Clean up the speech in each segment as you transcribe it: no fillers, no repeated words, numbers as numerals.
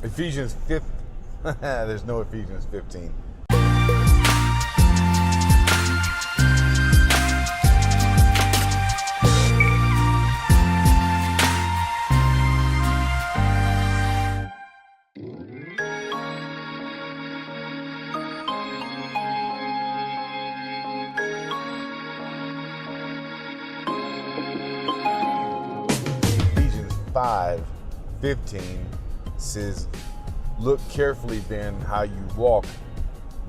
Ephesians 5, there's no Ephesians 15. Ephesians 5:15 says, "Look carefully then how you walk,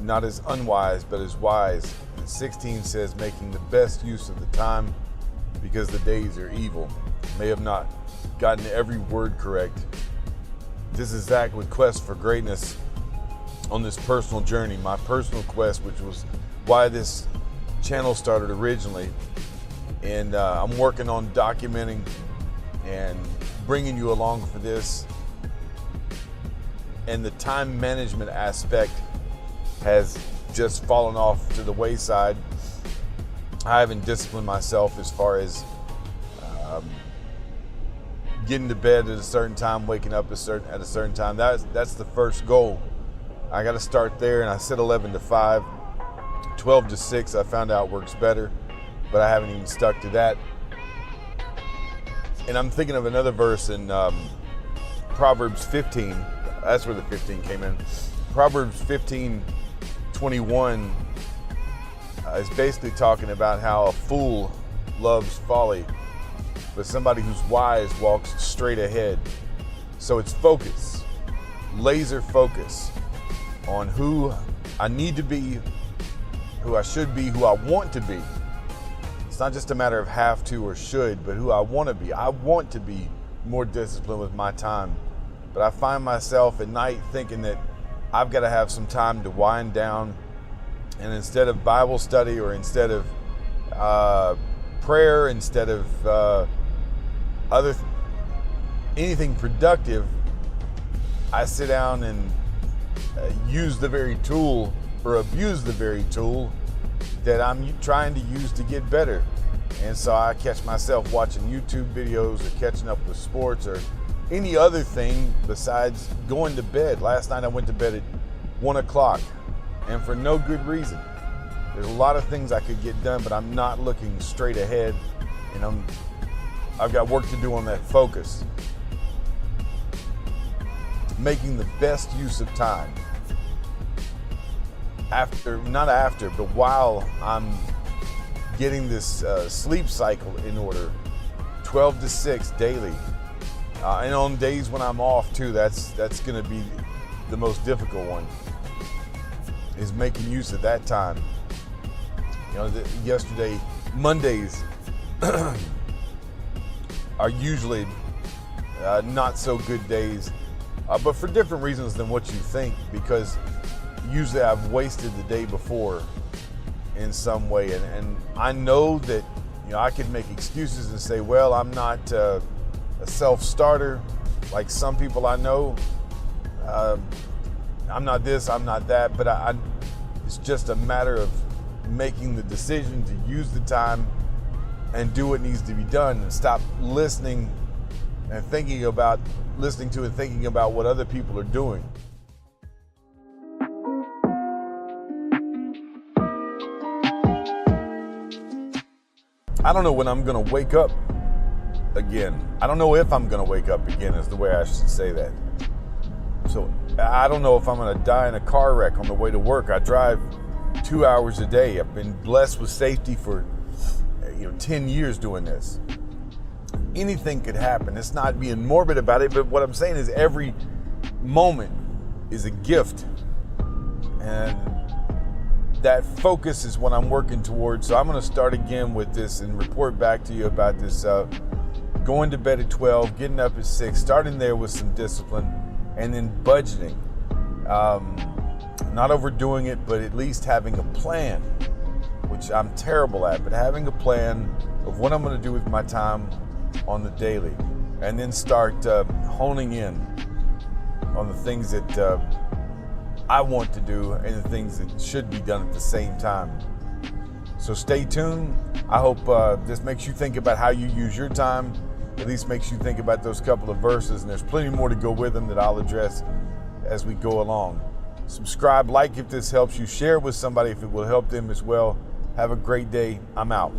not as unwise, but as wise." And 16 says, "Making the best use of the time, because the days are evil." May have not gotten every word correct. This is Zack with Quest for Greatness on this personal journey, my personal quest, which was why this channel started originally. And I'm working on documenting and bringing you along for this. And the time management aspect has just fallen off to the wayside. I haven't disciplined myself as far as getting to bed at a certain time, waking up at a certain time. That's the first goal. I got to start there, and I said 11 to 5. 12 to 6 I found out works better, but I haven't even stuck to that. And I'm thinking of another verse in Proverbs 15. That's where the 15 came in. Proverbs 15:21 is basically talking about how a fool loves folly, but somebody who's wise walks straight ahead. So it's focus, laser focus on who I need to be, who I should be, who I want to be. It's not just a matter of have to or should, but who I want to be. I want to be more disciplined with my time. But I find myself at night thinking that I've got to have some time to wind down. And instead of Bible study, or instead of prayer, instead of anything productive, I sit down and use the very tool, or abuse the very tool that I'm trying to use to get better. And so I catch myself watching YouTube videos, or catching up with sports, or any other thing besides going to bed. Last night I went to bed at 1 o'clock, and for no good reason. There's a lot of things I could get done, but I'm not looking straight ahead, and I've got work to do on that focus. Making the best use of time. But while I'm getting this sleep cycle in order, 12 to 6 daily. And on days when I'm off too, that's gonna be the most difficult one, is making use of that time. You know, Mondays are usually not so good days, but for different reasons than what you think, because usually I've wasted the day before in some way. And I know that, I could make excuses and say, well, I'm not a self-starter like some people I know. I'm not this, I'm not that, but it's just a matter of making the decision to use the time and do what needs to be done, and stop listening to and thinking about what other people are doing. I don't know when I'm gonna wake up again. I don't know if I'm gonna wake up again, is the way I should say that. So I don't know if I'm gonna die in a car wreck on the way to work. I drive 2 hours a day. I've been blessed with safety for 10 years doing this. Anything could happen. It's not being morbid about it, but what I'm saying is every moment is a gift. And that focus is what I'm working towards. So I'm going to start again with this and report back to you about this. Going to bed at 12, getting up at 6, starting there with some discipline, and then budgeting. Not overdoing it, but at least having a plan, which I'm terrible at, but having a plan of what I'm going to do with my time on the daily, and then start honing in on the things that I want to do and the things that should be done at the same time. So stay tuned. I hope this makes you think about how you use your time, at least makes you think about those couple of verses, and there's plenty more to go with them that I'll address as we go along. Subscribe, like if this helps you, share it with somebody if it will help them as well. Have a great day. I'm out.